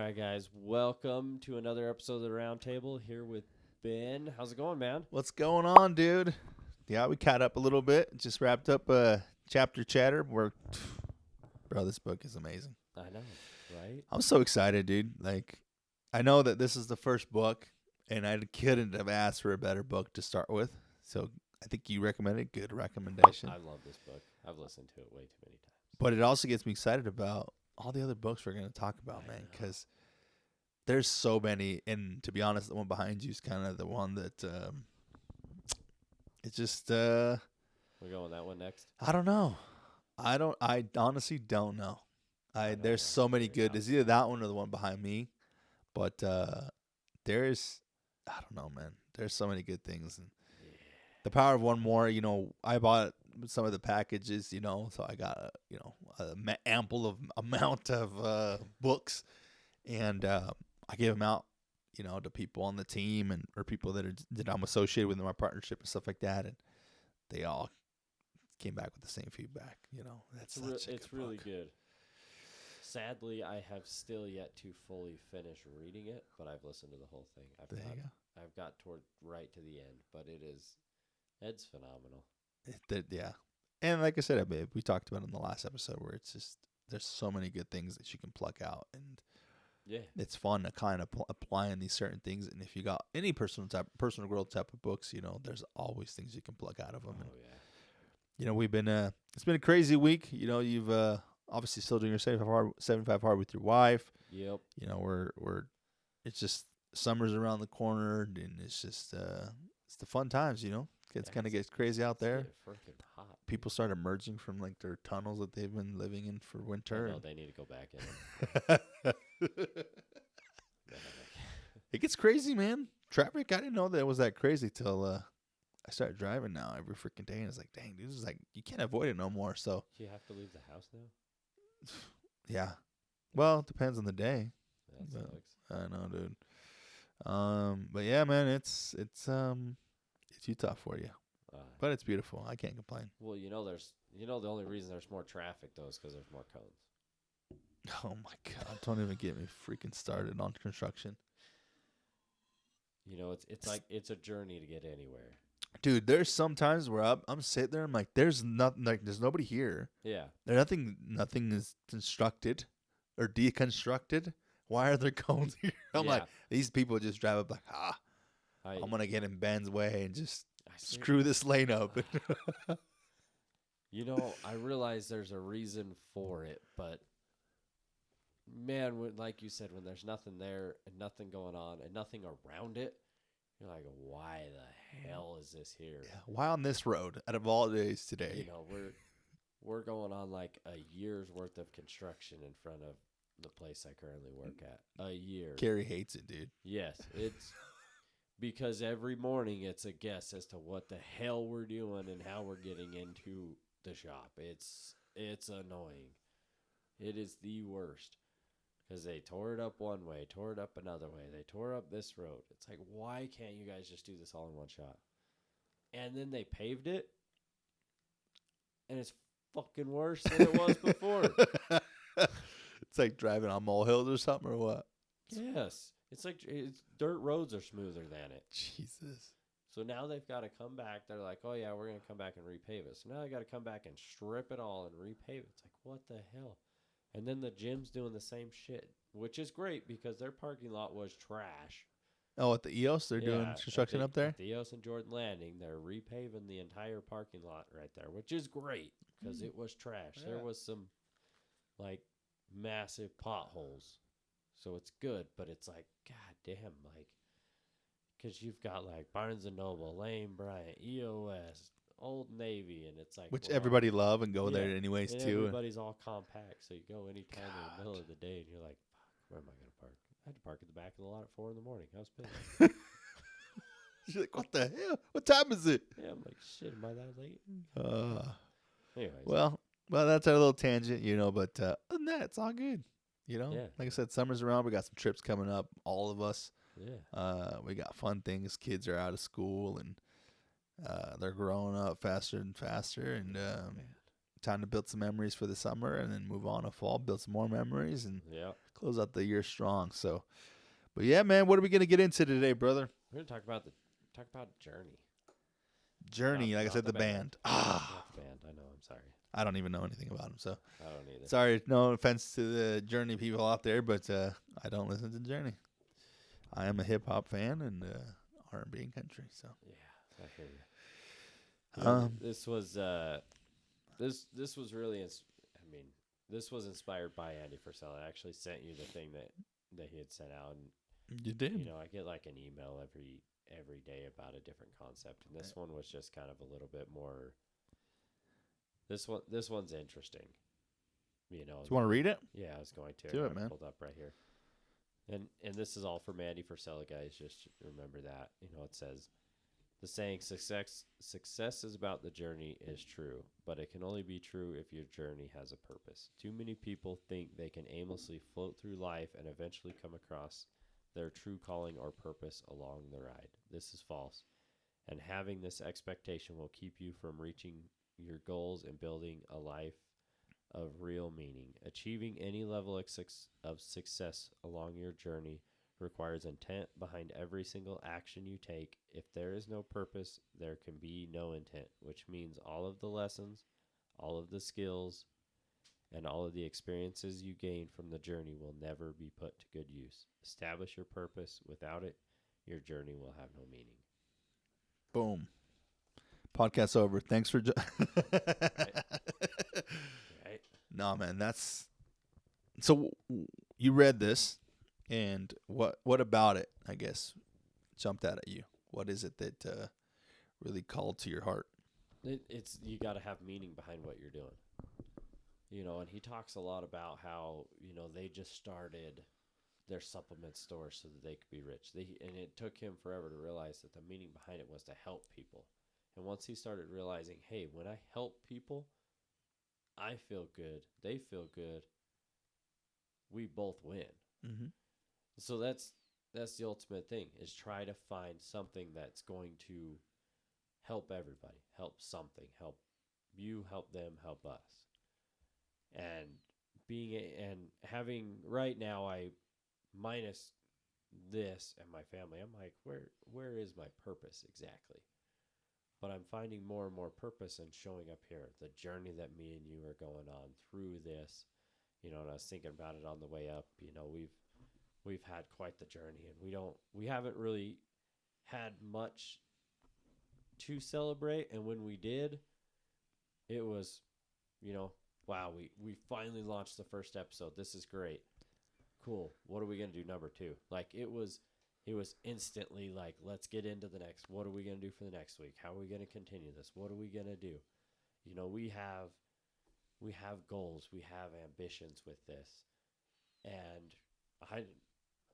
right, guys. Welcome to another episode of the Roundtable here with Ben. How's it going, man? What's going on, dude? Yeah, we caught up a little bit. Just wrapped up chapter chatter. Bro, this book is amazing. I know, right? I'm so excited, dude. Like, I know that this is the first book, and I couldn't have asked for a better book to start with. So I think you recommended. Good recommendation. I love this book. I've listened to it way too many times. But it also gets me excited about all the other books we're going to talk about, man, because there's so many. And to be honest, the one behind you is kind of the one that it's just We're going that one next. I don't know. I honestly don't know. There's so many good. It's either that one or the one behind me, but there's I don't know, man. There's so many good things. And The Power of One More. You know, I bought some of the packages. You know, so I got ample amount of books, and I gave them out. You know, to people on the team or people that I'm associated with in my partnership and stuff like that, and they all came back with the same feedback. You know, It's really good. Sadly, I have still yet to fully finish reading it, but I've listened to the whole thing. I've got toward right to the end, but it's phenomenal. Yeah, and like I said, we talked about it in the last episode where it's just there's so many good things that you can pluck out, and it's fun to kind of applying these certain things. And if you got any personal growth type of books, you know, there's always things you can pluck out of them. You know, we've been it's been a crazy week. You know, you've obviously still doing your 75 hard with your wife. Yep. You know, we're it's just summer's around the corner, and it's just it's the fun times. You know, it's kind of gets crazy out there. Freaking hot. People start emerging from like their tunnels that they've been living in for winter. No, they need to go back in. It gets crazy, man. Traffic, I didn't know that it was that crazy till I started driving now every freaking day, and it's like, dang, dude, this is like you can't avoid it no more. So Do you have to leave the house now? yeah, well, it depends on the day. That sucks. I know, dude. But yeah, man, it's Utah for you, but it's beautiful. I can't complain. Well, the only reason there's more traffic though is because there's more cones. Oh my God! Don't even get me freaking started on construction. You know, it's like it's a journey to get anywhere. Dude, there's some times where I'm sitting there, I'm like, there's nothing, like there's nobody here. Yeah. Nothing is constructed or deconstructed. Why are there cones here? I'm like, these people just drive up like, I'm gonna get in Ben's way and just screw this lane up. You know, I realize there's a reason for it, but man, like you said, when there's nothing there and nothing going on and nothing around it, you're like, why the hell is this here? Yeah, why on this road out of all days today? You know, we're going on like a year's worth of construction in front of the place I currently work at. A year. Carrie hates it, dude. Yes, it's because every morning it's a guess as to what the hell we're doing and how we're getting into the shop. It's annoying. It is the worst. Because they tore it up one way, tore it up another way. They tore up this road. It's like, why can't you guys just do this all in one shot? And then they paved it, and it's fucking worse than it was before. It's like driving on molehills or something, or what? Yes. It's like dirt roads are smoother than it. Jesus. So now they've got to come back. They're like, oh, yeah, we're going to come back and repave it. So now they got to come back and strip it all and repave it. It's like, what the hell? And then the gym's doing the same shit, which is great because their parking lot was trash. Oh, at the EOS, they're doing construction up there? At the EOS and Jordan Landing, they're repaving the entire parking lot right there, which is great because it was trash. Yeah. There was some, like, massive potholes. So it's good, but it's like, god damn, like, because you've got, like, Barnes & Noble, Lane Bryant, EOS, Old Navy, and it's like, which everybody love and go there anyways and too. Everybody's all compact, so you go anytime in the middle of the day, and you're like, fuck, where am I going to park? I had to park at the back of the lot at 4 in the morning. I was pissed. She's like, what the hell? What time is it? Yeah, I'm like, shit, am I that late? Anyways. Well, that's our little tangent, you know, but other than that, it's all good. You know, like I said, summer's around. We got some trips coming up, all of us. Yeah. We got fun things. Kids are out of school, and they're growing up faster and faster, and time to build some memories for the summer and then move on to fall, build some more memories, and Yeah. close out the year strong. So, but yeah, man, what are we gonna get into today, brother? We're gonna talk about Journey. Journey, like I Not said, the the band. Not the band. I know. I'm sorry. I don't even know anything about them, so I don't either. sorry. No offense to the Journey people out there, but I don't listen to Journey. I am a hip hop fan and R&B and country. So Yeah, I hear you. You know, um, this was this was really this was inspired by Andy Frisell. I actually sent you the thing that he had sent out, and you did. I get like an email every day about a different concept, and this one was just kind of a little bit more. This one's interesting. Do you want to read it? Yeah, I was going to. Do I it, man. Pulled up right here, and this is all from Andy Frisell, guys. Just remember that. It says. The saying success is about the journey is true, but it can only be true if your journey has a purpose. Too many people think they can aimlessly float through life and eventually come across their true calling or purpose along the ride. This is false, and having this expectation will keep you from reaching your goals and building a life of real meaning. Achieving any level of success along your journey requires intent behind every single action you take. If there is no purpose, there can be no intent, which means all of the lessons, all of the skills, and all of the experiences you gain from the journey will never be put to good use. Establish your purpose. Without it, your journey will have no meaning. Boom. Podcast over. Thanks for. Right? No, man, that's so. You read this, and what about it? I guess jumped out at you. What is it that really called to your heart? It's you got to have meaning behind what you're doing. And he talks a lot about how they just started their supplement store so that they could be rich. And it took him forever to realize that the meaning behind it was to help people. And once he started realizing, hey, when I help people, I feel good, they feel good, we both win. Mm-hmm. So that's the ultimate thing, is try to find something that's going to help everybody, help something, help you, help them, help us. And having right now, I minus this and my family, I'm like, where is my purpose exactly? But I'm finding more and more purpose in showing up here. The journey that me and you are going on through this, and I was thinking about it on the way up. We've had quite the journey, and we haven't really had much to celebrate. And when we did, it was, wow, we finally launched the first episode. This is great. Cool. What are we going to do number 2? Like it was instantly like, let's get into the next. What are we going to do for the next week? How are we going to continue this? What are we going to do? We have goals. We have ambitions with this. And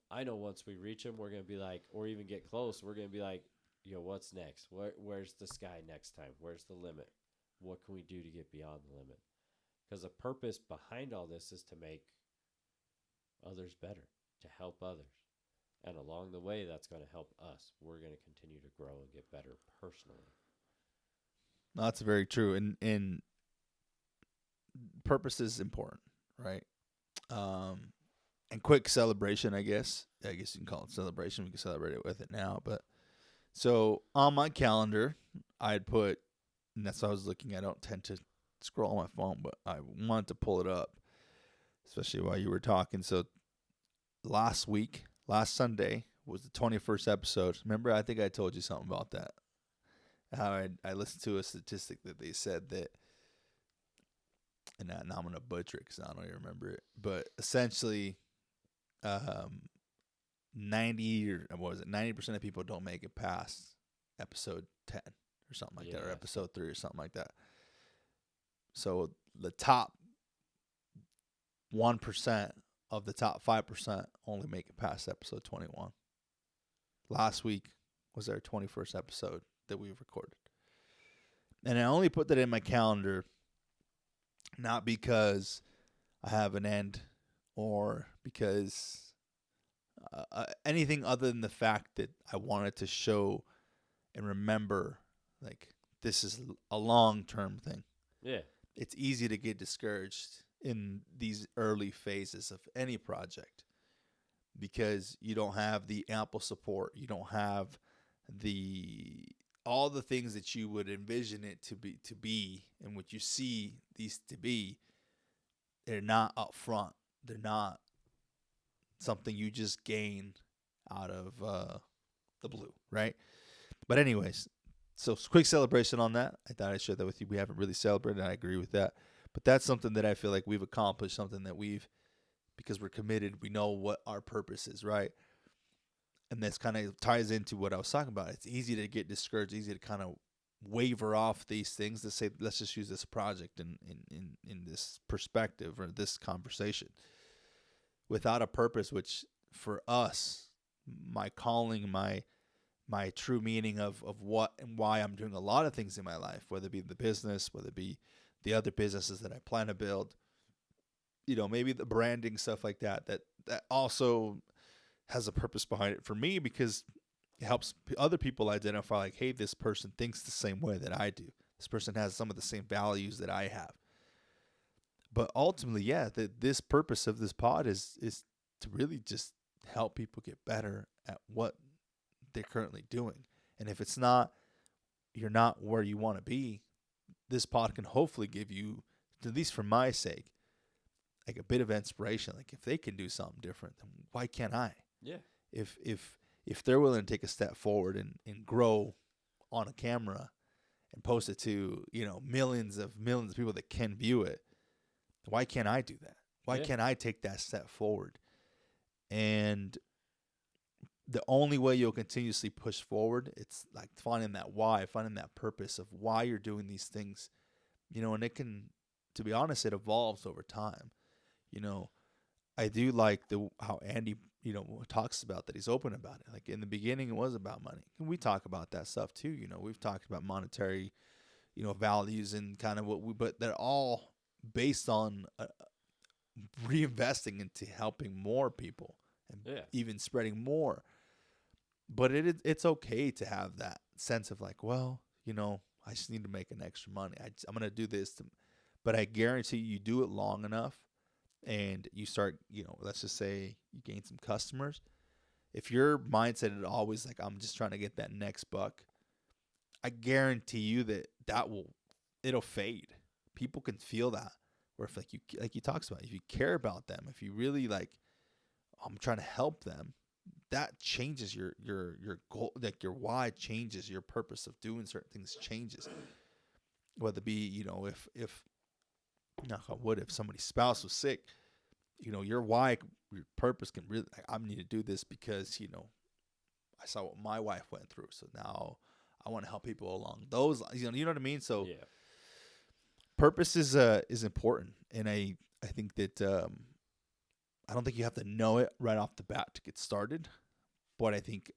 I know once we reach them, we're going to be like, or even get close, we're going to be like, what's next? Where's the sky next time? Where's the limit? What can we do to get beyond the limit? Because the purpose behind all this is to make others better, to help others. And along the way, that's going to help us. We're going to continue to grow and get better personally. No, that's very true. And purpose is important, right? And quick celebration, I guess. I guess you can call it celebration. We can celebrate it with it now. But so on my calendar, I'd put, and that's what I was looking. I don't tend to scroll on my phone, but I wanted to pull it up, especially while you were talking. So last Sunday, was the 21st episode. Remember, I think I told you something about that. How I listened to a statistic that they said that, and now I'm going to butcher it because I don't even remember it, but essentially 90% of people don't make it past episode 10 or something like that, or episode 3 or something like that. So the top 1% of the top 5% only make it past episode 21. Last week was our 21st episode that we recorded. And I only put that in my calendar not because I have an end or because anything other than the fact that I wanted to show and remember, like, this is a long-term thing. Yeah. it's easy to get discouraged in these early phases of any project because you don't have the ample support. You don't have the all the things that you would envision it to be and what you see these to be. They're not up front. They're not something you just gain out of the blue, right? But anyways, so quick celebration on that. I thought I'd share that with you. We haven't really celebrated. I agree with that. But that's something that I feel like we've accomplished, something that because we're committed, we know what our purpose is, right? And this kind of ties into what I was talking about. It's easy to get discouraged, easy to kind of waver off these things to say, let's just use this project in this perspective or this conversation without a purpose, which for us, my calling, my true meaning of what and why I'm doing a lot of things in my life, whether it be the business, whether it be the other businesses that I plan to build, maybe the branding stuff like that also has a purpose behind it for me because it helps other people identify like, hey, this person thinks the same way that I do. This person has some of the same values that I have. But ultimately, yeah, this purpose of this pod is to really just help people get better at what they're currently doing. And if you're not where you want to be, this pod can hopefully give you, at least for my sake, like a bit of inspiration. Like if they can do something different, then why can't I? Yeah. If they're willing to take a step forward and grow on a camera and post it to, millions of people that can view it, why can't I do that? Why can't I take that step forward? And the only way you'll continuously push forward, it's like finding that why, finding that purpose of why you're doing these things, and it can, to be honest, it evolves over time. I do like how Andy, talks about that. He's open about it. Like in the beginning, it was about money. And we talk about that stuff too. We've talked about monetary, values and kind of but they're all based on reinvesting into helping more people and even spreading more. But it's okay to have that sense of like, well, I just need to make an extra money. I'm going to do this. But I guarantee you do it long enough and you start, let's just say you gain some customers. If your mindset is always like, I'm just trying to get that next buck, I guarantee you it'll fade. People can feel that. Or if like you talks about, if you care about them, if you really like, I'm trying to help them, that changes your goal, like your why changes, your purpose of doing certain things changes. Whether it be, if knock on wood, if somebody's spouse was sick, your why, your purpose can really, like, I need to do this because, I saw what my wife went through. So now I want to help people along those lines. You know what I mean? So purpose is important. And I think that, I don't think you have to know it right off the bat to get started. But I think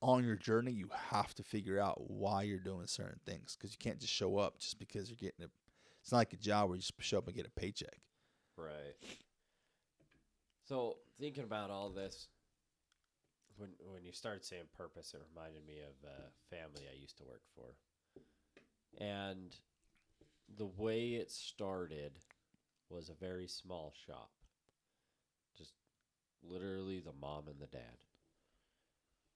on your journey, you have to figure out why you're doing certain things because you can't just show up just because you're getting it's not like a job where you just show up and get a paycheck. Right. So thinking about all this, when you started saying purpose, it reminded me of a family I used to work for. And the way it started was a very small shop. Just literally the mom and the dad.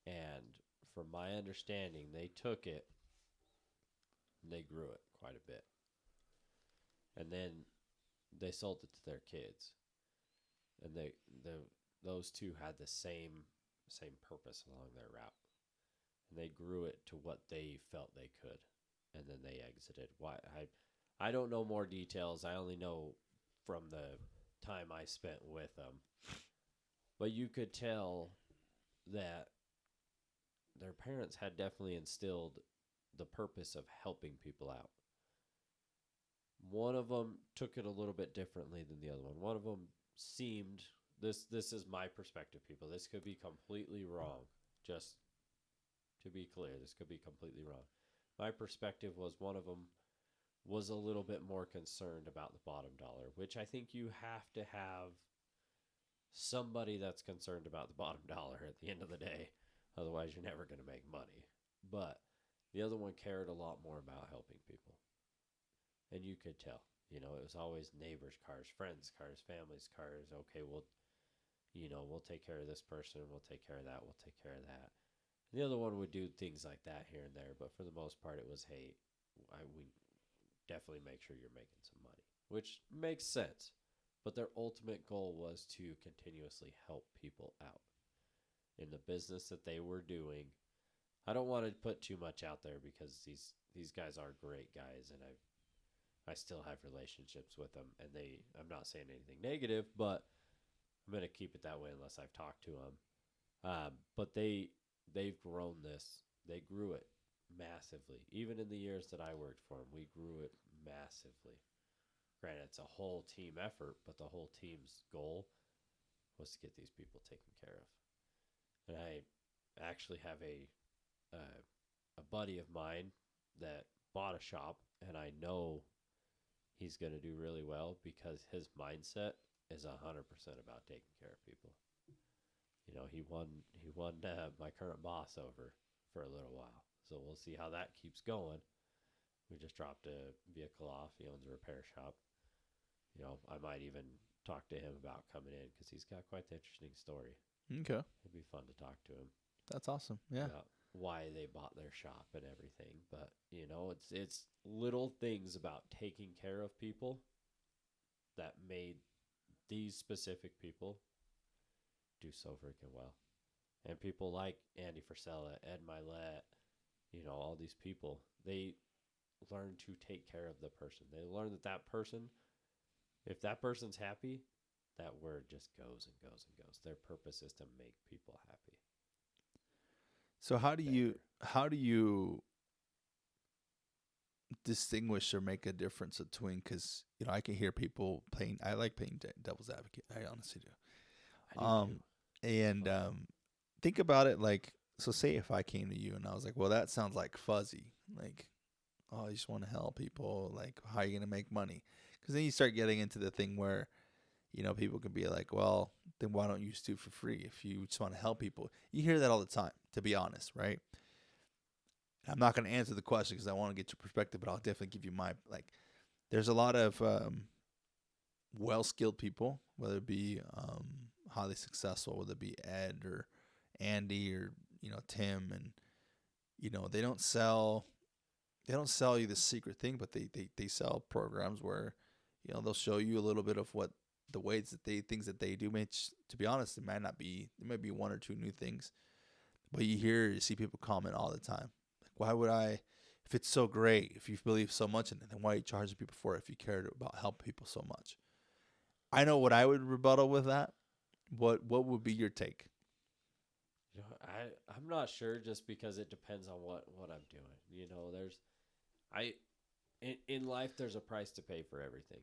And from my understanding, they took it and they grew it quite a bit. And then they sold it to their kids. And those two had the same purpose along their route. And they grew it to what they felt they could. And then they exited. Why I don't know more details. I only know from the time I spent with them. But you could tell that their parents had definitely instilled the purpose of helping people out. One of them took it a little bit differently than the other one. One of them seemed, this is my perspective, people. This could be completely wrong. Just to be clear, this could be completely wrong. My perspective was one of them was a little bit more concerned about the bottom dollar, which I think you have to have somebody that's concerned about the bottom dollar at the end of the day. Otherwise, you're never going to make money. But the other one cared a lot more about helping people. And you could tell. It was always neighbors' cars, friends' cars, families' cars. Okay, we'll take care of this person. We'll take care of that. We'll take care of that. The other one would do things like that here and there, but for the most part, it was, hey, we definitely make sure you're making some money, which makes sense. But their ultimate goal was to continuously help people out in the business that they were doing. I don't want to put too much out there because these guys are great guys, and I still have relationships with them, and I'm not saying anything negative, but I'm gonna keep it that way unless I've talked to them. But they've grown this. They grew it massively. Even in the years that I worked for them, we grew it massively. Granted, it's a whole team effort, but the whole team's goal was to get these people taken care of. And I actually have a buddy of mine that bought a shop, and I know he's going to do really well because his mindset is 100% about taking care of people. He won my current boss over for a little while, so we'll see how that keeps going. We just dropped a vehicle off. He owns a repair shop. I might even talk to him about coming in because he's got quite the interesting story. Okay. It'd be fun to talk to him. That's awesome. Yeah. About why they bought their shop and everything. But it's little things about taking care of people that made these specific people do so freaking well. And people like Andy Frisella, Ed Milet, all these people, they learn to take care of the person. They learn that person, if that person's happy, that word just goes and goes and goes. Their purpose is to make people happy. So how do you distinguish or make a difference between, because I can hear people playing. I like playing devil's advocate. I honestly do. I do too. And think about it like, so say if I came to you and I was like, well, that sounds like fuzzy, like, oh, you just want to help people, like, how are you gonna make money? Because then you start getting into the thing where people can be like, well, then why don't you just do it for free if you just want to help people? You hear that all the time, to be honest, right? I'm not going to answer the question because I want to get your perspective, but I'll definitely give you my, like, there's a lot of well-skilled people, whether it be highly successful, whether it be Ed or Andy or, Tim, and, they don't sell you the secret thing, but they sell programs where, they'll show you a little bit of what the ways that things that they do. Which, to be honest, it might be one or two new things, but you see people comment all the time. Like, why would I, if it's so great, if you believe so much in it, then why are you charging people for it if you cared about helping people so much? I know what I would rebuttal with that. What would be your take? I'm not sure, just because it depends on what I'm doing. In life there's a price to pay for everything.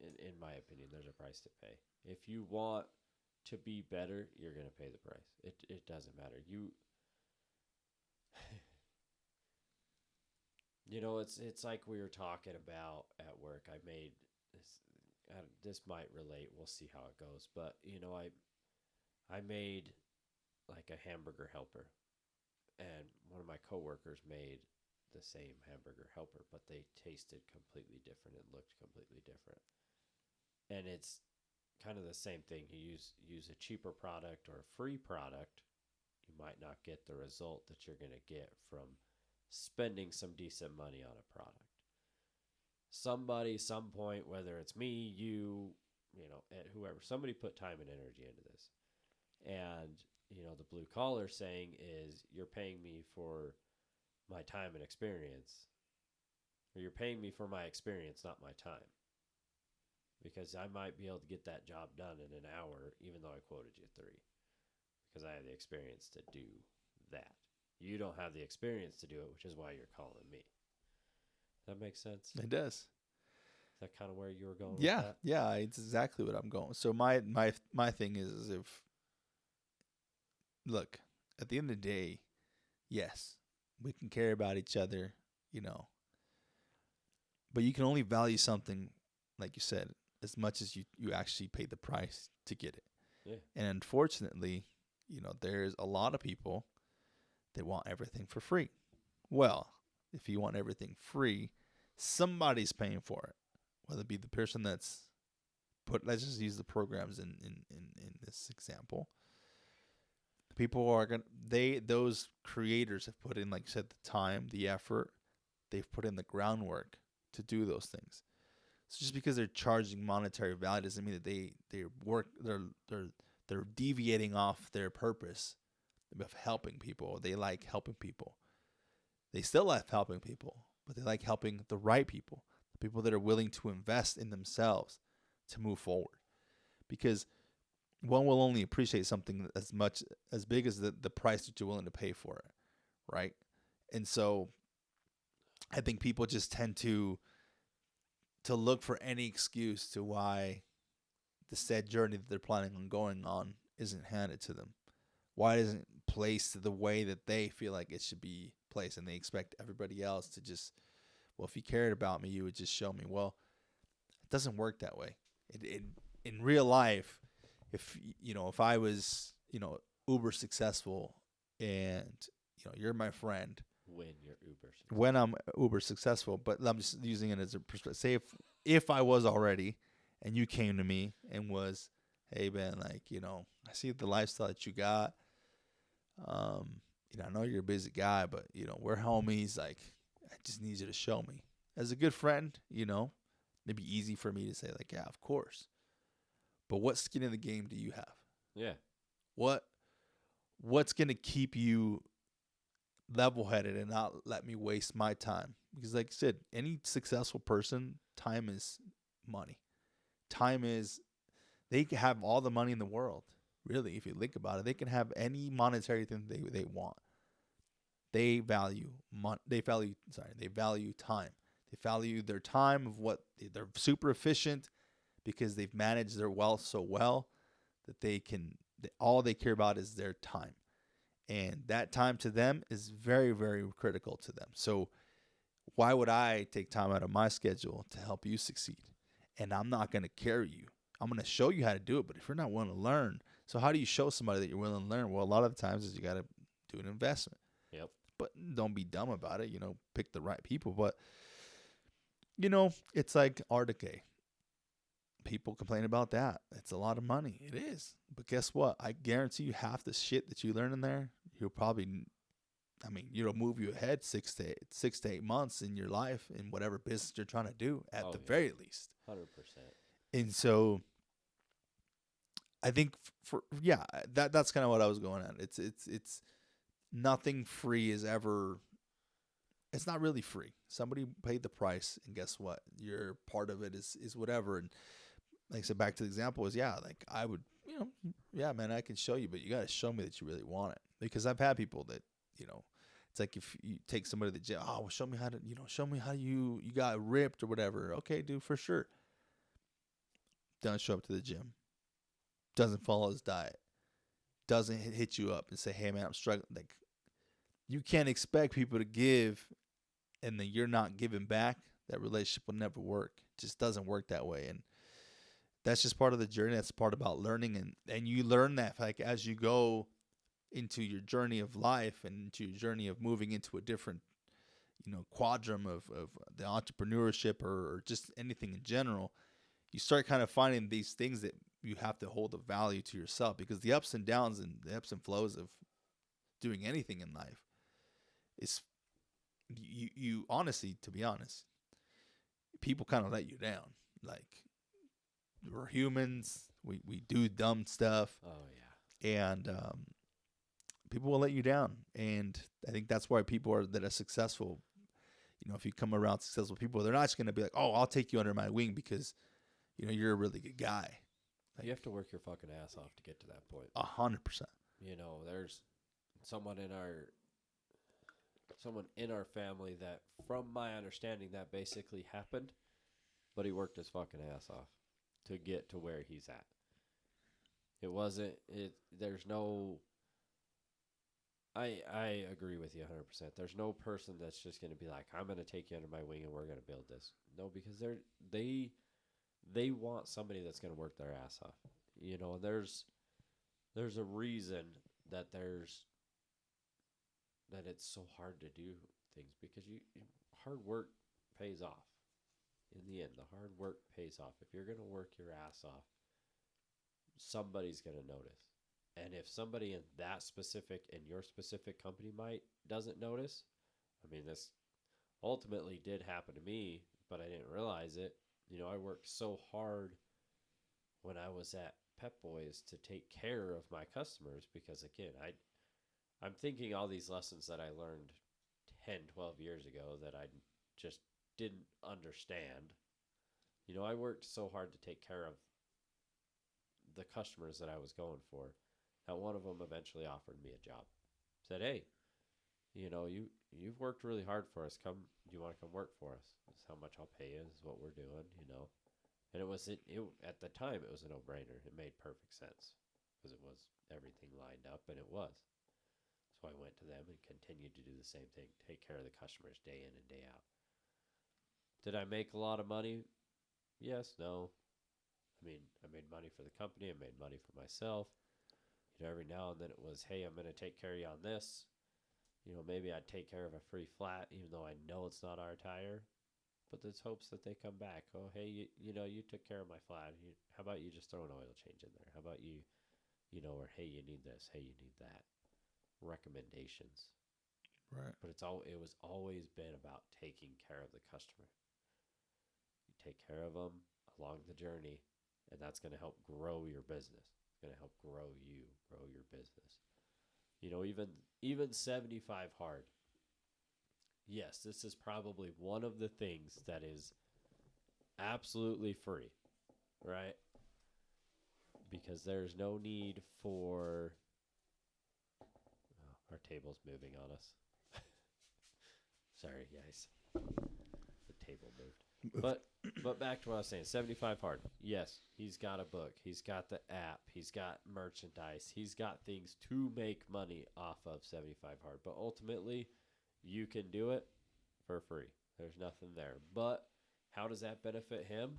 In my opinion, there's a price to pay. If you want to be better, you're gonna pay the price. It doesn't matter. It's like we were talking about at work. I made this. This might relate. We'll see how it goes. But I made like a hamburger helper, and one of my coworkers made the same hamburger helper, but they tasted completely different and looked completely different. And it's kind of the same thing. You use a cheaper product or a free product, you might not get the result that you're going to get from spending some decent money on a product. Somebody, some point, whether it's me, you, whoever, somebody put time and energy into this. And, the blue collar saying is, you're paying me for my time and experience, or you're paying me for my experience, not my time. Because I might be able to get that job done in an hour, even though I quoted you 3, because I have the experience to do that. You don't have the experience to do it, which is why you're calling me. Does that make sense? It does. Is that kind of where you were going with that? Yeah, it's exactly what I'm going. So my thing is if, look, at the end of the day, yes, we can care about each other, but you can only value something, like you said, as much as you actually pay the price to get it. Yeah. And unfortunately, there's a lot of people that want everything for free. Well, if you want everything free, somebody's paying for it. whether it be the person that's put, let's just use the programs in this example. People are going to, those creators have put in, like you said, the time, the effort, they've put in the groundwork to do those things. So just because they're charging monetary value doesn't mean that they're deviating off their purpose of helping people. They like helping people. They still like helping people, but they like helping the right people, the people that are willing to invest in themselves to move forward. Because one will only appreciate something as big as the price that you're willing to pay for it, right? And so I think people just tend to look for any excuse to why the said journey that they're planning on going on isn't handed to them. Why it isn't placed the way that they feel like it should be placed, and they expect everybody else to just, well, if you cared about me, you would just show me. Well, it doesn't work that way. In real life, if I was, uber successful, and you're my friend, when you're uber successful. when I'm uber successful, but I'm just using it as a perspective. Say if I was already, and you came to me and was, hey man, like, I see the lifestyle that you got. I know you're a busy guy, but we're homies. Like, I just need you to show me. As a good friend, it'd be easy for me to say, like, yeah, of course. But what skin in the game do you have? Yeah. What's gonna keep you level-headed and not let me waste my time? Because, like I said, any successful person, time is money. Time is, they can have all the money in the world. Really, if you think about it, they can have any monetary thing they want. They value they value time. They value their time of what they're super efficient because they've managed their wealth so well that all they care about is their time. And that time to them is very, very critical to them. So why would I take time out of my schedule to help you succeed? And I'm not going to carry you. I'm going to show you how to do it. But if you're not willing to learn, so how do you show somebody that you're willing to learn? Well, a lot of the times is you got to do an investment. Yep. But don't be dumb about it. Pick the right people. But, it's like art decay. People complain about that. It's a lot of money. It is. But guess what? I guarantee you half the shit that you learn in there, it'll move you ahead 6 to 8 months in your life in whatever business you're trying to do at the very least. 100%. And so I think that's kind of what I was going at. It's nothing free is ever. It's not really free. Somebody paid the price, and guess what? Your part of it is whatever. And like I said, back to the example is, like I would, yeah, man, I can show you, but you got to show me that you really want it. Because I've had people that, it's like if you take somebody to the gym, well, show me how you got ripped or whatever. Okay, dude, for sure. Doesn't show up to the gym. Doesn't follow his diet. Doesn't hit you up and say, hey man, I'm struggling. Like, you can't expect people to give and then you're not giving back. That relationship will never work. It just doesn't work that way. And that's just part of the journey. That's part about learning. And you learn that, like, as you go into your journey of life and into your journey of moving into a different, quadrant of the entrepreneurship or just anything in general, you start kind of finding these things that you have to hold a value to yourself, because the ups and downs and the ebbs and flows of doing anything in life is, you honestly, to be honest, people kind of let you down. Like, we're humans. We do dumb stuff. Oh, yeah. And people will let you down. And I think that's why people that are successful, if you come around successful people, they're not just going to be like, oh, I'll take you under my wing because, you're a really good guy. Like, you have to work your fucking ass off to get to that point. 100%. There's someone in our family that, from my understanding, that basically happened, but he worked his fucking ass off to get to where he's at. There's no, I agree with you 100%. There's no person that's just going to be like, I'm going to take you under my wing and we're going to build this. No, because they want somebody that's going to work their ass off. And there's a reason that it's so hard to do things, because hard work pays off. In the end, the hard work pays off. If you're going to work your ass off, somebody's going to notice. And if somebody in that specific, in your specific company doesn't notice, I mean, this ultimately did happen to me, but I didn't realize it. I worked so hard when I was at Pep Boys to take care of my customers because, again, I'm thinking all these lessons that I learned 10, 12 years ago that I just didn't understand. I worked so hard to take care of the customers that I was going for that one of them eventually offered me a job. Said, "Hey, you've worked really hard for us. Come, do you want to come work for us? This is how much I'll pay you. This is what we're doing." And at the time it was a no-brainer. It made perfect sense because it was everything lined up, and it was. So I went to them and continued to do the same thing, take care of the customers day in and day out. Did I make a lot of money? Yes, no. I mean, I made money for the company. I made money for myself. Every now and then it was, hey, I'm going to take care of you on this. Maybe I'd take care of a free flat, even though I know it's not our tire. But there's hopes that they come back. Oh, hey, you took care of my flat. How about you just throw an oil change in there? How about you, or hey, you need this. Hey, you need that. Recommendations. Right. But it was always been about taking care of the customer. You take care of them along the journey, and that's going to help grow your business. It's going to help grow you, grow your business. Even 75 hard. Yes, this is probably one of the things that is absolutely free, right? Because there's no need for. Oh, our table's moving on us. Sorry, guys. The table moved. But back to what I was saying. 75 hard. Yes, he's got a book. He's got the app. He's got merchandise. He's got things to make money off of 75 hard. But ultimately, you can do it for free. There's nothing there. But how does that benefit him?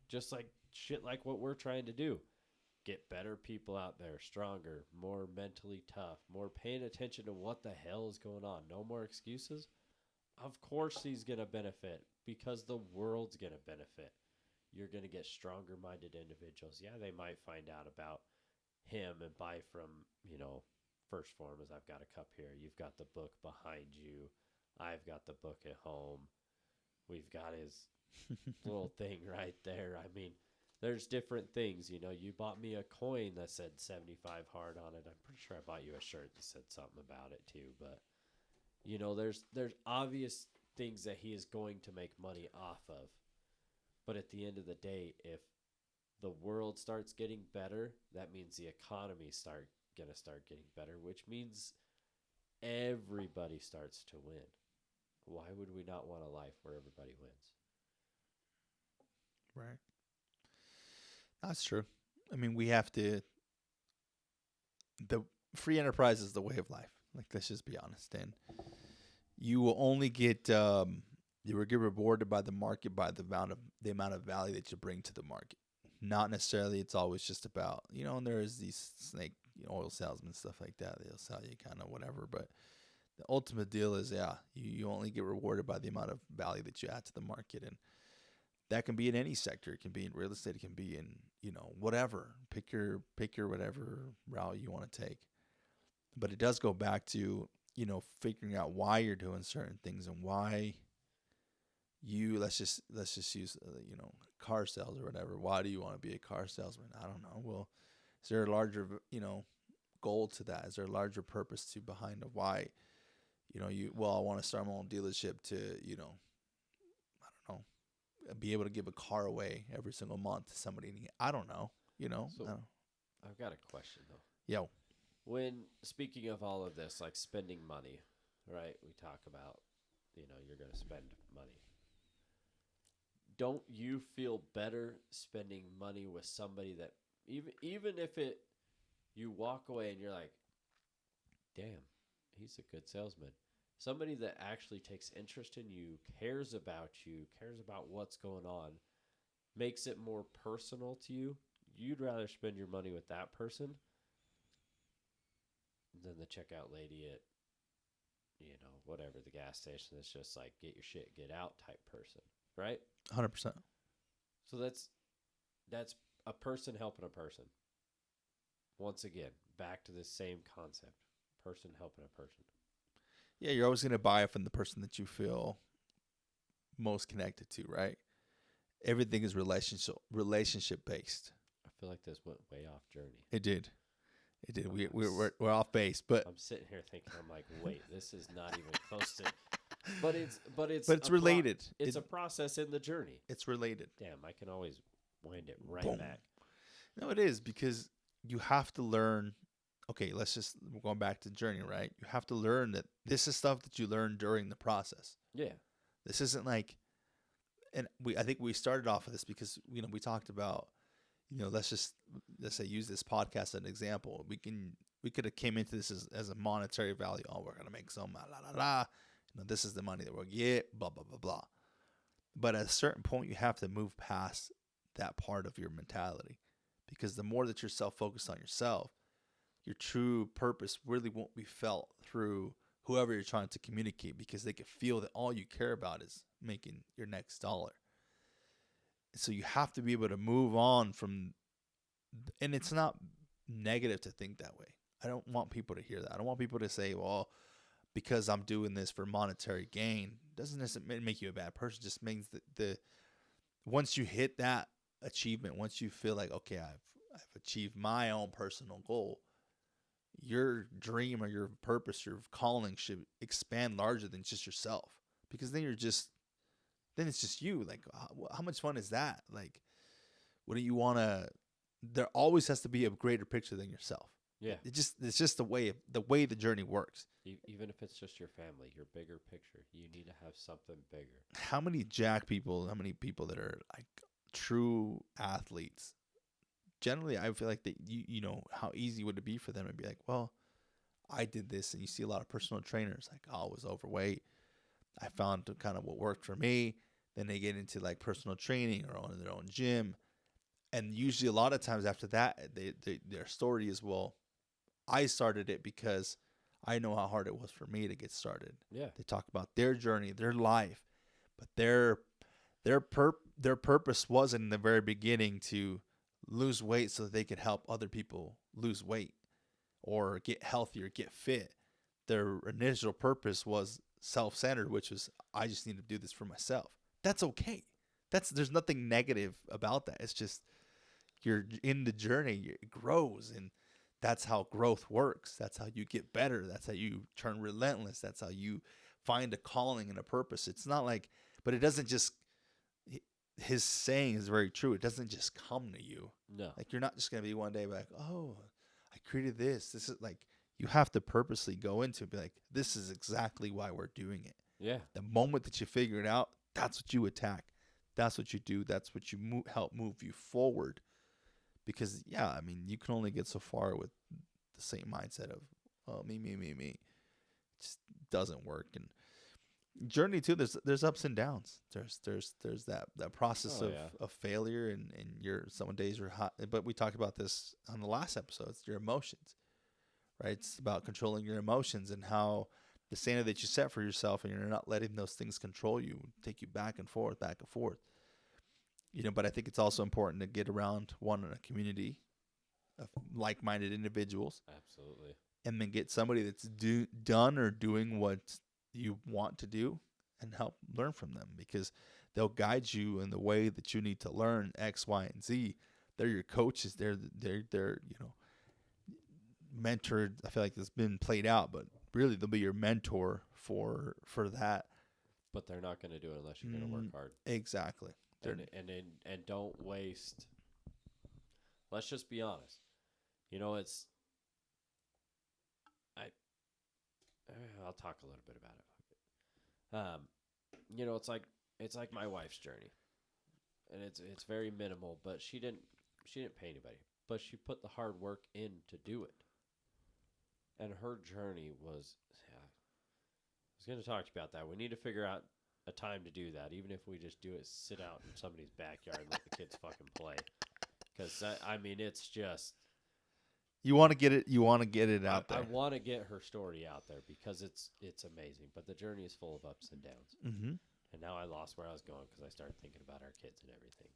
Just like shit like what we're trying to do. Get better people out there, stronger, more mentally tough, more paying attention to what the hell is going on. No more excuses. Of course he's going to benefit because the world's going to benefit. You're going to get stronger minded individuals. Yeah, they might find out about him and buy from, First Form, as I've got a cup here. You've got the book behind you. I've got the book at home. We've got his little thing right there. I mean, there's different things. You bought me a coin that said 75 hard on it. I'm pretty sure I bought you a shirt that said something about it too. But, there's obvious things that he is going to make money off of. But at the end of the day, if the world starts getting better, that means the economy going to start getting better, which means everybody starts to win. Why would we not want a life where everybody wins? Right. That's true. I mean, we have to. The free enterprise is the way of life. Like, let's just be honest. And you will only get you will get rewarded by the market by the amount of value that you bring to the market. Not necessarily. It's always just about and there is these snake oil salesmen, stuff like that. They'll sell you kind of whatever, but the ultimate deal is you only get rewarded by the amount of value that you add to the market, and that can be in any sector. It can be in real estate. It can be in whatever. Pick your whatever route you want to take. But it does go back to figuring out why you're doing certain things and why let's just use car sales or whatever. Why do you want to be a car salesman? I don't know. Well, is there a larger goal to that? Is there a larger purpose to behind of why I want to start my own dealership to I don't know, be able to give a car away every single month to somebody. I don't know. So I've got a question though. Yo. When speaking of all of this, like spending money, right? We talk about, you're going to spend money. Don't you feel better spending money with somebody that even if you walk away and you're like, damn, he's a good salesman. Somebody that actually takes interest in you, cares about what's going on, makes it more personal to you. You'd rather spend your money with that person than the checkout lady at, whatever the gas station that's just like, get your shit, get out type person. right? 100%. So that's a person helping a person. Once again, back to this same concept: person helping a person. Yeah, you're always going to buy it from the person that you feel most connected to, right? Everything is relationship based. I feel like this went way off journey. It did. It did. I'm, We're off base, but I'm sitting here thinking, I'm like, wait, this is not even close to. But it's it's related. It's a process in the journey. It's related. Damn, I can always wind it right Boom. back. No, it is because you have to learn. Okay, we're going back to the journey, right? You have to learn that this is stuff that you learn during the process. Yeah. This isn't like, and I think we started off with this because we talked about, let's say use this podcast as an example. We could have came into this as a monetary value. Oh, we're gonna make some la la la. This is the money that we'll get. Blah blah blah blah. But at a certain point, you have to move past that part of your mentality, because the more that you're self-focused on yourself, your true purpose really won't be felt through whoever you're trying to communicate, because they can feel that all you care about is making your next dollar. So you have to be able to move on from, and it's not negative to think that way. I don't want people to hear that. I don't want people to say, well, because I'm doing this for monetary gain, doesn't necessarily make you a bad person. It just means that once you hit that achievement, once you feel like, okay, I've achieved my own personal goal, your dream or your purpose, your calling should expand larger than just yourself, because then it's just you. Like, how much fun is that? Like, wouldn't you want to? There always has to be a greater picture than yourself. Yeah. It's just the way the journey works. Even if it's just your family, your bigger picture, you need to have something bigger. How many people that are like true athletes? Generally, I feel like that you know how easy would it be for them to be like, well, I did this, and you see a lot of personal trainers like, oh, I was overweight. I found kind of what worked for me. Then they get into like personal training or own their own gym, and usually a lot of times after that, their story is, well, I started it because I know how hard it was for me to get started. Yeah. They talk about their journey, their life, but their purpose wasn't in the very beginning to lose weight so that they could help other people lose weight or get healthier, get fit. Their initial purpose was self-centered, which was, I just need to do this for myself. That's okay. There's nothing negative about that. It's just you're in the journey, it grows, and that's how growth works. That's how you get better. That's how you turn relentless. That's how you find a calling and a purpose. It's not like, but it doesn't just, his saying is very true. It doesn't just come to you. No. Like, you're not just going to be one day like, oh, I created this. This is like, you have to purposely go into it, be like, this is exactly why we're doing it. Yeah. The moment that you figure it out, that's what you attack. That's what you do. That's what you help move you forward. Because, yeah, I mean, you can only get so far with the same mindset of, oh, me. It just doesn't work. And journey too, there's ups and downs. There's that process of failure, and some days are hot. But we talked about this on the last episode. It's your emotions, right? It's about controlling your emotions and how the standard that you set for yourself, and you're not letting those things control you, take you back and forth. But I think it's also important to get around in a community of like-minded individuals. Absolutely. And then get somebody that's done or doing what you want to do, and help learn from them, because they'll guide you in the way that you need to learn X, Y, and Z. They're your coaches. They're mentored. I feel like it's been played out, but really they'll be your mentor for that. But they're not going to do it unless you're going to work hard. Exactly. And don't waste. Let's just be honest. I'll talk a little bit about it. It's like my wife's journey, and it's very minimal. But she didn't pay anybody, but she put the hard work in to do it. And her journey was. Yeah, I was going to talk to you about that. We need to figure out a time to do that, even if we just do it, sit out in somebody's backyard and let the kids fucking play. Because it's just. You want to get it out there. I want to get her story out there because it's amazing, but the journey is full of ups and downs. Mm-hmm. And now I lost where I was going because I started thinking about our kids and everything.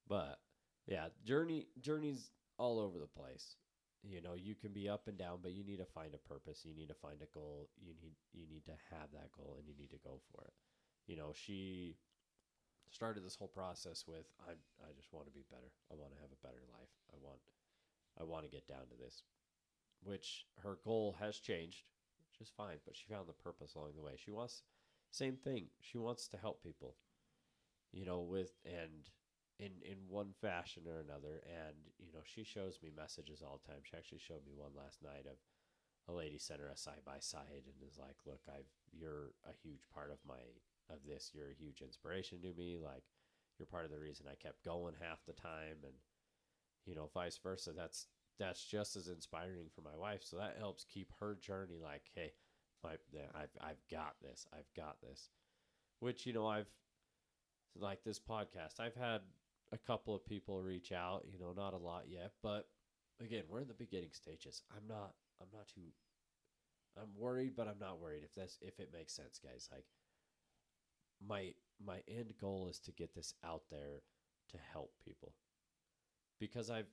But yeah, journeys all over the place. You know, you can be up and down, but you need to find a purpose. You need to find a goal. You need to have that goal, and you need to go for it. You know, she started this whole process with I just want to be better. I want to have a better life. I want to get down to this, which her goal has changed, which is fine, but she found the purpose along the way. She wants same thing. She wants to help people, you know, with and in one fashion or another. And you know, she shows me messages all the time. She actually showed me one last night of a lady sent her a side by side and is like, "Look, you're a huge part of my of this. You're a huge inspiration to me. Like, you're part of the reason I kept going half the time, and you know, vice versa. That's just as inspiring for my wife. So that helps keep her journey like, hey, I've got this. I've got this. Which you know, I've like this podcast. I've had a couple of people reach out. You know, not a lot yet, but again, we're in the beginning stages. I'm not too. I'm worried, but I'm not worried if it makes sense, guys. Like my my end goal is to get this out there to help people because I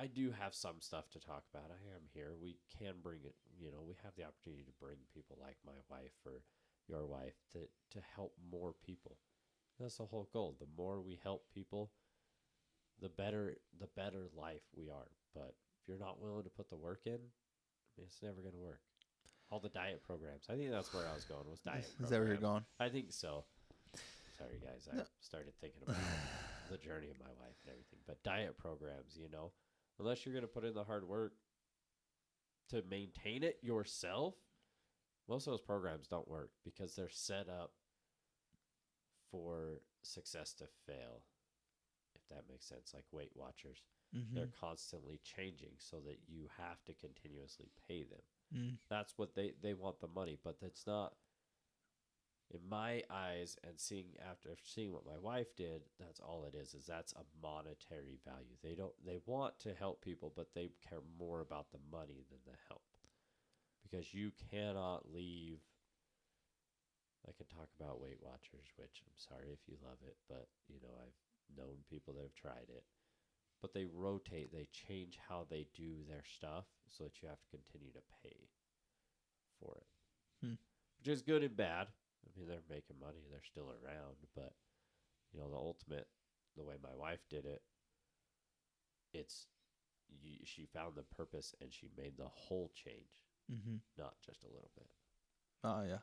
do have some stuff to talk about. I am here. We can bring it, you know, we have the opportunity to bring people like my wife or your wife to help more people. That's the whole goal. The more we help people, the better life we are. But if you're not willing to put the work in, I mean, it's never going to work. All the diet programs. I think that's where I was going was diet Is that where you're programs. going? I think so. Sorry guys, I No. started thinking about the journey of my life and everything. But diet programs, you know, unless you're going to put in the hard work to maintain it yourself, most of those programs don't work because they're set up for success to fail, if that makes sense. Like Weight Watchers, they're constantly changing so that you have to continuously pay them. Mm. That's what they want the money, but that's not in my eyes. And after seeing what my wife did, that's all it is that's a monetary value. They want to help people, but they care more about the money than the help, because you cannot leave. I can talk about Weight Watchers, which I'm sorry if you love it, but you know, I've known people that have tried it, but they rotate, they change how they do their stuff so that you have to continue to pay for it, Hmm. which is good and bad. I mean, they're making money, they're still around, but you know, the way my wife did it, it's she found the purpose and she made the whole change, Mm-hmm. not just a little bit. Oh yeah.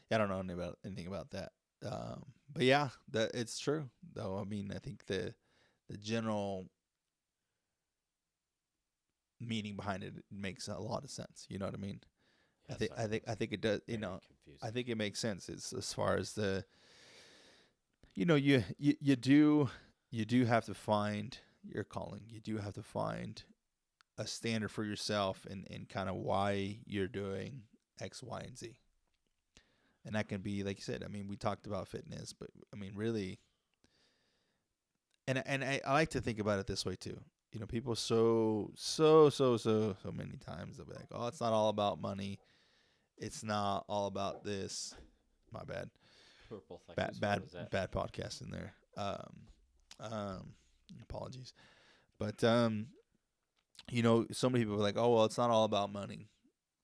Yeah, I don't know anything about that. But yeah, that it's true though. I mean, I think the general meaning behind it makes a lot of sense. You know what I mean? Yeah, I think it does. You very know, confusing. I think it makes sense. It's as far as the, you know, you do have to find your calling. You do have to find a standard for yourself and kind of why you're doing X, Y, and Z. And that can be, like you said, I mean, we talked about fitness, but I mean, really, I like to think about it this way too. You know, people so many times they'll be like, "Oh, it's not all about money. It's not all about this." My bad, Purple bad, Thecus, what bad, was that? bad podcast in there. Um, apologies, but you know, so many people are like, "Oh, well, it's not all about money,"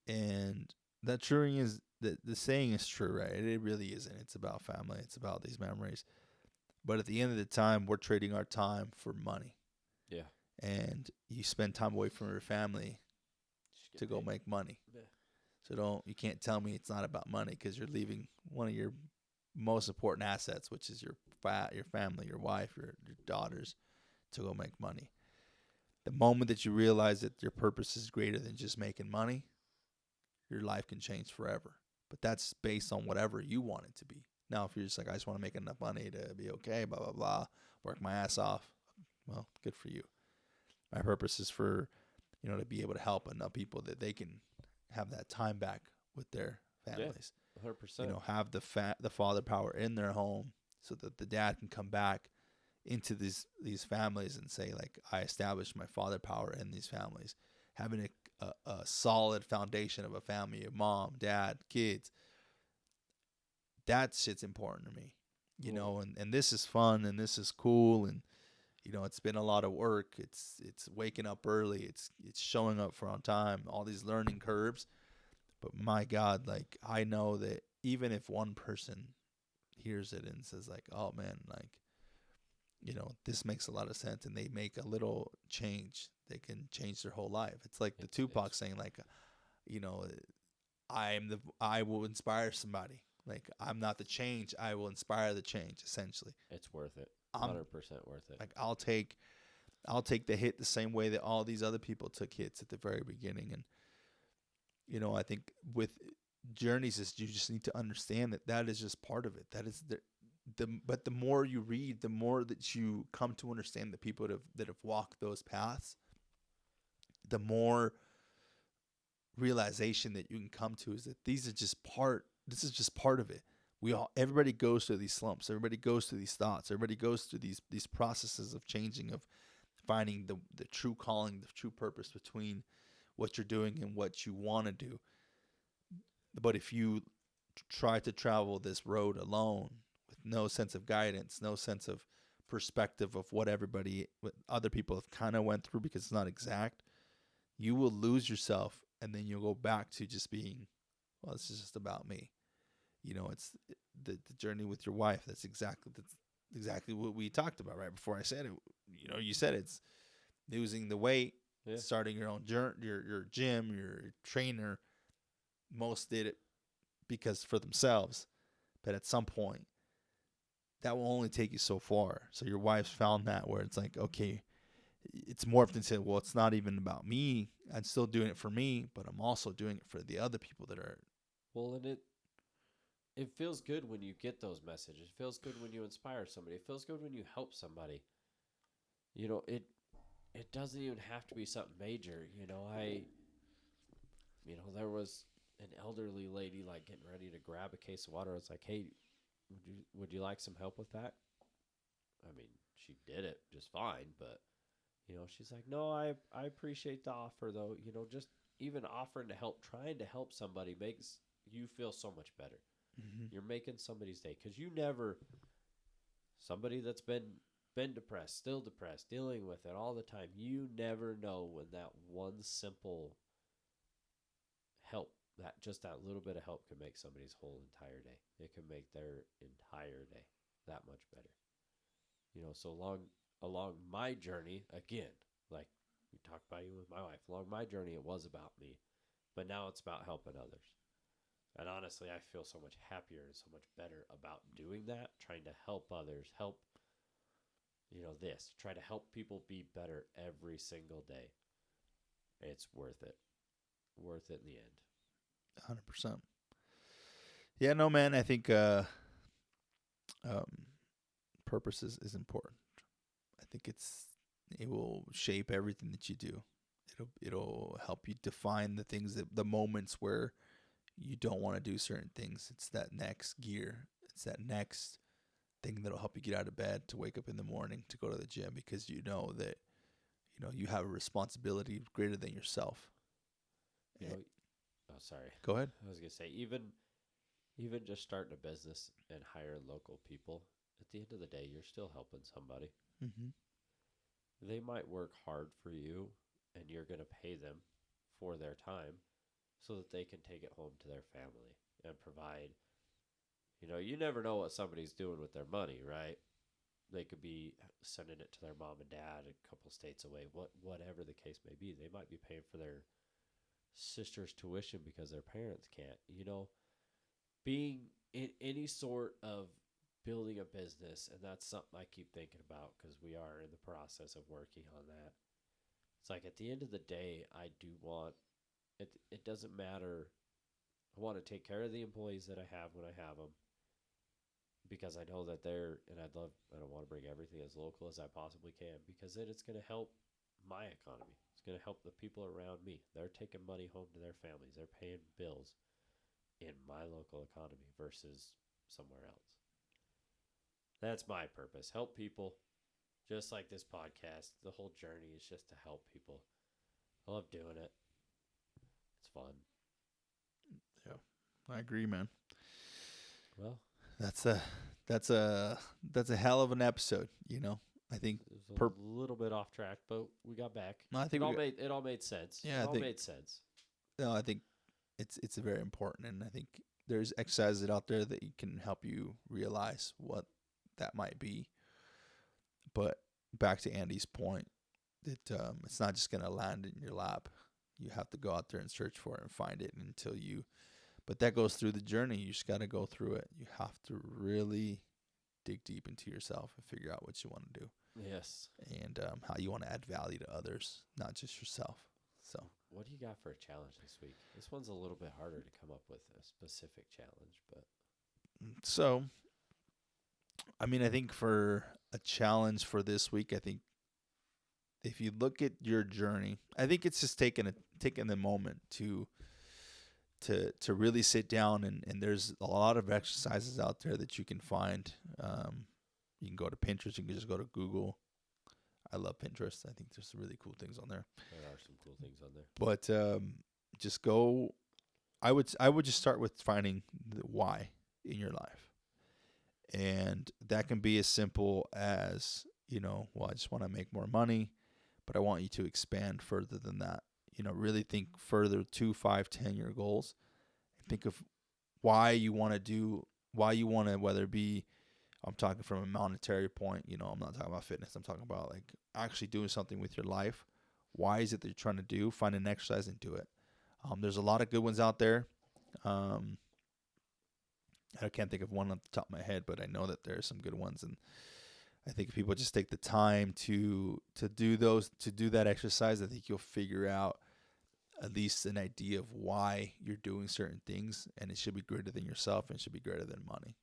and that truly is the saying is true, right? It really isn't. It's about family. It's about these memories. But at the end of the time, we're trading our time for money. Yeah. And you spend time away from your family to go make money. Yeah. So you can't tell me it's not about money because you're leaving one of your most important assets, which is your family, your wife, your daughters, to go make money. The moment that you realize that your purpose is greater than just making money, your life can change forever. But that's based on whatever you want it to be. Now, if you're just like, I just want to make enough money to be okay, blah, blah, blah, work my ass off, well, good for you. My purpose is for, you know, to be able to help enough people that they can have that time back with their families. 100%. You know, have the father power in their home so that the dad can come back into these families and say, like, I established my father power in these families. Having a solid foundation of a family, of mom, dad, kids, that shit's important to me. You Well, know, and this is fun and this is cool, and you know, it's been a lot of work. It's waking up early. It's showing up for on time. All these learning curves. But my God, like I know that even if one person hears it and says like, "Oh man, like you know, this makes a lot of sense," and they make a little change, they can change their whole life. It's like the Tupac it's saying like, you know, I will inspire somebody. Like I'm not the change, I will inspire the change. Essentially, it's worth it. I'm 100% worth it. like I'll take the hit the same way that all these other people took hits at the very beginning. And you know, I think with journeys is you just need to understand that that is just part of it. That is but the more you read, the more that you come to understand the people that have walked those paths, the more realization that you can come to is that these are just part. This is just part of it. Everybody goes through these slumps. Everybody goes through these thoughts. Everybody goes through these processes of changing, of finding the true calling, the true purpose between what you're doing and what you want to do. But if you try to travel this road alone with no sense of guidance, no sense of perspective of what other people have kind of went through, because it's not exact, you will lose yourself, and then you'll go back to just being, well, this is just about me. You know, it's the journey with your wife. That's exactly what we talked about right before I said it. You know, you said it's losing the weight, Yeah. starting your own journey, your gym, your trainer. Most did it because for themselves, but at some point, that will only take you so far. So your wife's found that where it's like, okay, it's morphed into, well, it's not even about me. I'm still doing it for me, but I'm also doing it for the other people that are. Well, and it feels good when you get those messages. It feels good when you inspire somebody. It feels good when you help somebody. You know, it doesn't even have to be something major. There was an elderly lady like getting ready to grab a case of water. I was like, "Hey, would you like some help with that?" I mean, she did it just fine, but she's like, "No, I appreciate the offer though. Just even offering to help, trying to help somebody makes you feel so much better. Mm-hmm. You're making somebody's day because you never somebody that's been depressed, still depressed, dealing with it all the time. You never know when that one simple help, that little bit of help, can make somebody's whole entire day. It can make their entire day that much better. So along my journey, again, like we talked about you with my wife, along my journey, it was about me, but now it's about helping others. And honestly, I feel so much happier and so much better about doing that, trying to help others, try to help people be better every single day. It's worth it. Worth it in the end. 100%. Yeah, no, man. I think um, purpose is important. I think it will shape everything that you do. It'll help you define the moments where you don't want to do certain things. It's that next gear. It's that next thing that'll help you get out of bed to wake up in the morning to go to the gym, because you know that you have a responsibility greater than yourself. You Eh, know, oh sorry. Go ahead. I was gonna say even just starting a business and hiring local people, at the end of the day, you're still helping somebody. Mm-hmm. They might work hard for you, and you're gonna pay them for their time so that they can take it home to their family and provide. You never know what somebody's doing with their money, right? They could be sending it to their mom and dad a couple states away. Whatever the case may be, they might be paying for their sister's tuition because their parents can't. Being in any sort of building a business, and that's something I keep thinking about because we are in the process of working on that. It's like at the end of the day, I do want it. It doesn't matter. I want to take care of the employees that I have when I have them, because I know that and I want to bring everything as local as I possibly can, because then it's going to help my economy. It's going to help the people around me. They're taking money home to their families. They're paying bills in my local economy versus somewhere else. That's my purpose. Help people, just like this podcast. The whole journey is just to help people. I love doing it. It's fun. Yeah, I agree, man. Well, That's a that's a that's a hell of an episode. I think. It was a little bit off track, but we got back. No, I think It all made sense. Yeah, It I all think. made sense. No, I think it's very important, and I think there's exercises out there that can help you realize what that might be. But back to Andy's point, that it's not just gonna land in your lap. You have to go out there and search for it and find it until you. But that goes through the journey. You just got to go through it. You have to really dig deep into yourself and figure out what you want to do. Yes. And how you want to add value to others, not just yourself. So, what do you got for a challenge this week? This one's a little bit harder to come up with a specific challenge, but I think for a challenge for this week, I think if you look at your journey, I think it's just taking the moment to really sit down, and there's a lot of exercises out there that you can find. You can go to Pinterest. You can just go to Google. I love Pinterest. I think there's some really cool things on there. There are some cool things on there. But just go. I would just start with finding the why in your life, and that can be as simple as well, I just want to make more money, but I want you to expand further than that. Really think further, 2, 5, 10-year goals. Think of why you want to, whether it be, I'm talking from a monetary point, I'm not talking about fitness. I'm talking about like actually doing something with your life. Why is it that you're trying to do? Find an exercise and do it. There's a lot of good ones out there. I can't think of one off the top of my head, but I know that there are some good ones. And I think if people just take the time to do that exercise, I think you'll figure out at least an idea of why you're doing certain things, and it should be greater than yourself, and it should be greater than money.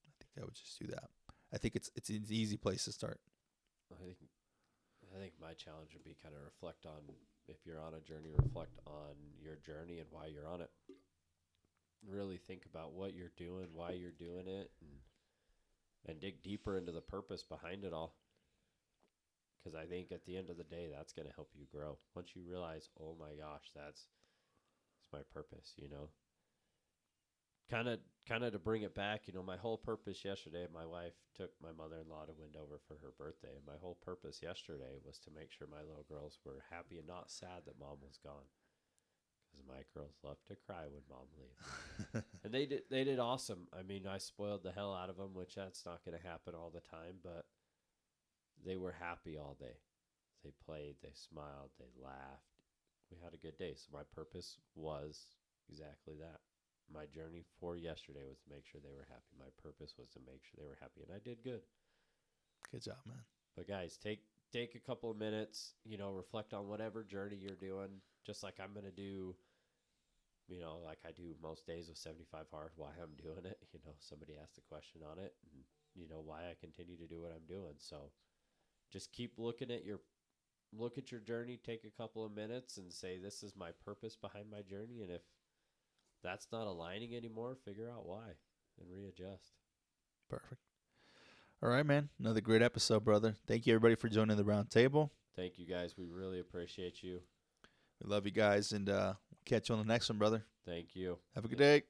I think I would just do that. I think it's an easy place to start. I think my challenge would be kind of reflect on, if you're on a journey, reflect on your journey and why you're on it. Really think about what you're doing, why you're doing it, and dig deeper into the purpose behind it all. Because I think at the end of the day, that's going to help you grow. Once you realize, oh my gosh, that's my purpose, Kind of to bring it back, my whole purpose yesterday, my wife took my mother-in-law to Wendover for her birthday. And my whole purpose yesterday was to make sure my little girls were happy and not sad that mom was gone. Because my girls love to cry when mom leaves. And they did awesome. I mean, I spoiled the hell out of them, which that's not going to happen all the time, but they were happy all day. They played, they smiled, they laughed. We had a good day. So my purpose was exactly that. My journey for yesterday was to make sure they were happy. My purpose was to make sure they were happy, and I did good. Good job, man. But guys, take a couple of minutes, reflect on whatever journey you're doing, just like I'm going to do, like I do most days with 75 Hard, why I'm doing it. Somebody asked a question on it, and, why I continue to do what I'm doing. So just keep look at your journey, take a couple of minutes and say, this is my purpose behind my journey. And if that's not aligning anymore, figure out why and readjust. Perfect. All right, man. Another great episode, brother. Thank you, everybody, for joining the round table. Thank you, guys. We really appreciate you. We love you guys, and we'll catch you on the next one, brother. Thank you. Have a good day.